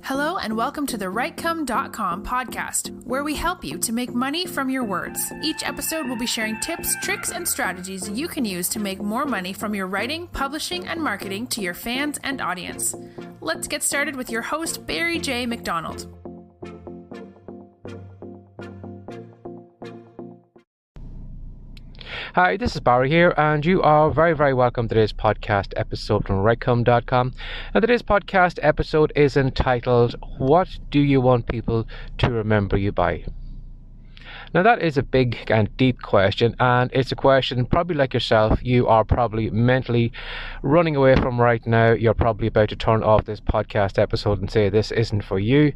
Hello and welcome to the Writecome.com podcast, where we help you to make money from your words. Each episode will be sharing tips, tricks, and strategies you can use to make more money from your writing, publishing, and marketing to your fans and audience. Let's get started with your host, Barry J. McDonald. Hi, this is Barry here, and you are very welcome to today's podcast episode from Writecome.com. And today's podcast episode is entitled, What Do You Want People to Remember You By? Now that is a big and deep question, and it's a question probably like yourself you are probably mentally running away from right now. You're probably about to turn off this podcast episode and say this isn't for you,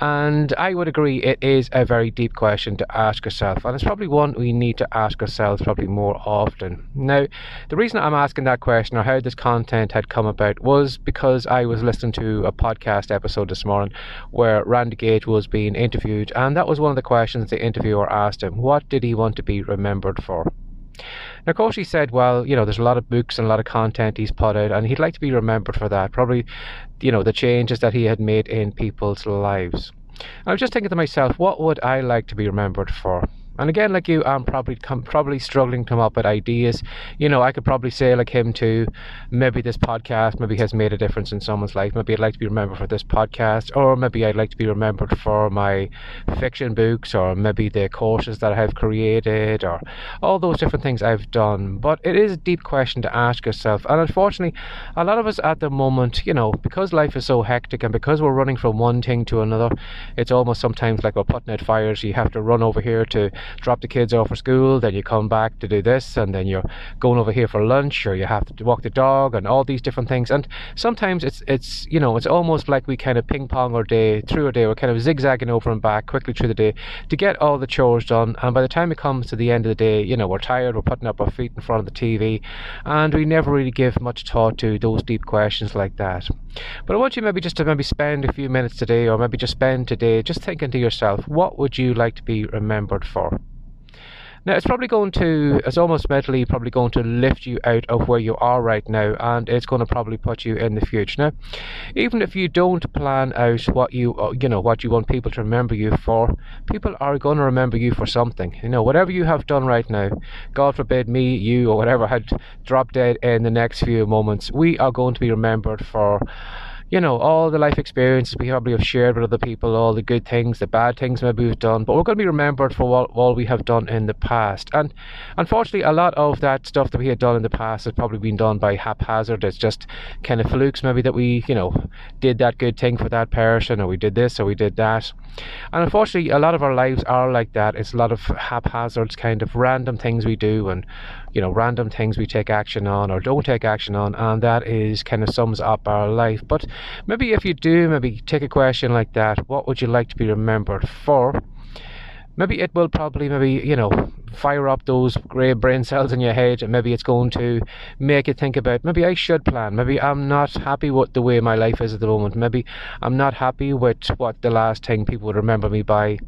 and I would agree it is a very deep question to ask yourself, and it's probably one we need to ask ourselves probably more often. Now the reason I'm asking that question, or how this content had come about, was because I was listening to a podcast episode this morning where Randy Gage was being interviewed, and that was one of the questions the interviewer asked him. What did he want to be remembered for? Now, of course, he said, well, there's a lot of books and a lot of content he's put out, and he'd like to be remembered for that. Probably, the changes that he had made in people's lives. And I was just thinking to myself, what would I like to be remembered for? And again, like you, I'm probably struggling to come up with ideas. I could probably say like him too, maybe this podcast maybe has made a difference in someone's life. Maybe I'd like to be remembered for this podcast, or maybe I'd like to be remembered for my fiction books, or maybe the courses that I have created, or all those different things I've done. But it is a deep question to ask yourself. And unfortunately, a lot of us at the moment, because life is so hectic and because we're running from one thing to another, it's almost sometimes like we're putting out fires. You have to run over here to drop the kids off for school, then you come back to do this, and then you're going over here for lunch, or you have to walk the dog, and all these different things. And sometimes it's almost like we kind of ping pong our day through our day. We're kind of zigzagging over and back quickly through the day to get all the chores done, and by the time it comes to the end of the day, we're tired, we're putting up our feet in front of the TV, and we never really give much thought to those deep questions like that. But I want you to spend a few minutes today, or maybe just spend today just thinking to yourself, what would you like to be remembered for? Now, it's almost mentally probably going to lift you out of where you are right now, and it's going to probably put you in the future. Now, even if you don't plan out what you want people to remember you for, people are going to remember you for something. Whatever you have done right now, God forbid me, you, or whatever had dropped dead in the next few moments, we are going to be remembered for all the life experiences we probably have shared with other people, all the good things, the bad things maybe we've done, but we're going to be remembered for what all we have done in the past. And unfortunately, a lot of that stuff that we had done in the past has probably been done by haphazard. It's just kind of flukes maybe that we, did that good thing for that person, or we did this, or we did that. And unfortunately, a lot of our lives are like that. It's a lot of haphazards, kind of random things we do, and random things we take action on or don't take action on, and that is kind of sums up our life. But maybe if you do take a question like that, what would you like to be remembered for? Maybe it will probably fire up those grey brain cells in your head, and maybe it's going to make you think about, maybe I should plan. Maybe I'm not happy with the way my life is at the moment. Maybe I'm not happy with what the last thing people would remember me by.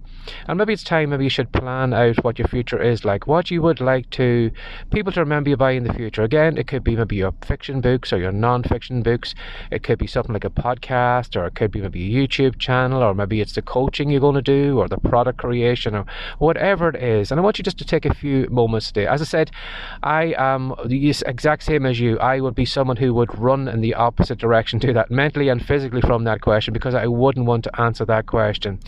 And maybe it's time, maybe you should plan out what your future is like, what you would like people to remember you by in the future. Again, it could be maybe your fiction books or your non-fiction books. It could be something like a podcast, or it could be maybe a YouTube channel, or maybe it's the coaching you're going to do, or the product creation, or whatever it is. And I want you just to take a few moments today. As I said, I am the exact same as you. I would be someone who would run in the opposite direction to that, mentally and physically, from that question, because I wouldn't want to answer that question.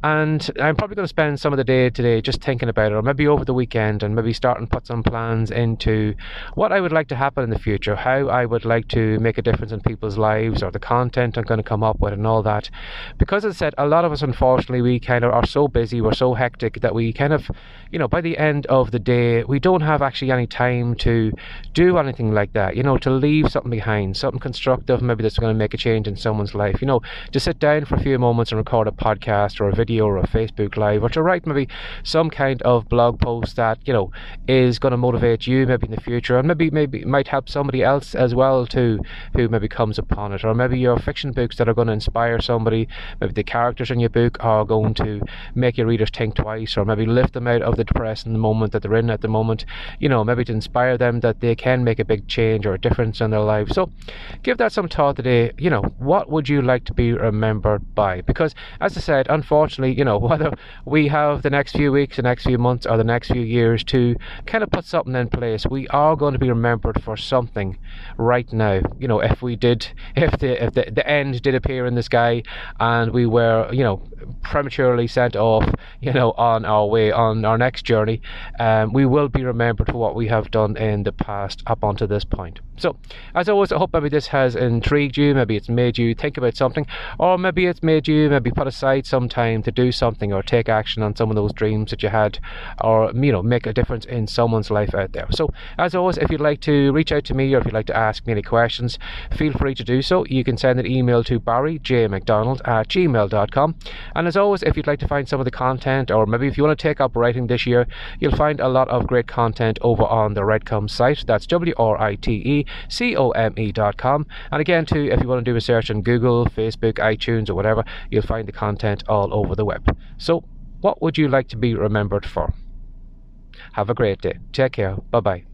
And I'm probably going to spend some of the day today just thinking about it, or maybe over the weekend, and maybe start and put some plans into what I would like to happen in the future, how I would like to make a difference in people's lives, or the content I'm going to come up with, and all that. Because as I said, a lot of us, unfortunately, we kind of are so busy, we're so hectic, that we kind of, by the end of the day, we don't have actually any time to do anything like that, to leave something behind, something constructive, maybe that's going to make a change in someone's life, to sit down for a few moments and record a podcast, or a video, or a Facebook Live, or to write maybe some kind of blog post that, is going to motivate you maybe in the future, and maybe might help somebody else as well too, who maybe comes upon it. Or maybe your fiction books that are going to inspire somebody, maybe the characters in your book are going to make your readers think twice, or maybe lift them out of the depressed in the moment that they're in at the moment, maybe to inspire them that they can make a big change or a difference in their lives. So give that some thought today. What would you like to be remembered by? Because as I said, unfortunately, whether we have the next few weeks, the next few months, or the next few years to kind of put something in place, we are going to be remembered for something right now. If the end did appear in the sky and we were, prematurely sent off, on our way on our next journey, we will be remembered for what we have done in the past up until this point. So as always, I hope maybe this has intrigued you, maybe it's made you think about something, or maybe it's made you maybe put aside some time to do something or take action on some of those dreams that you had, or make a difference in someone's life out there. So as always, if you'd like to reach out to me or if you'd like to ask me any questions, feel free to do so. You can send an email to barryjmcdonald@gmail.com. And as always, if you'd like to find some of the content, or maybe if you want to take up writing this year, you'll find a lot of great content over on the Writecome site. That's WRITECOME.com. And again too, if you want to do a search on Google, Facebook, iTunes or whatever, you'll find the content all over the web. So what would you like to be remembered for? Have a great day. Take care. Bye-bye.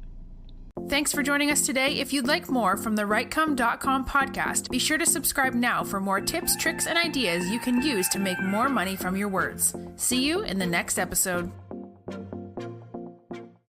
Thanks for joining us today. If you'd like more from the Writecome.com podcast, be sure to subscribe now for more tips, tricks, and ideas you can use to make more money from your words. See you in the next episode.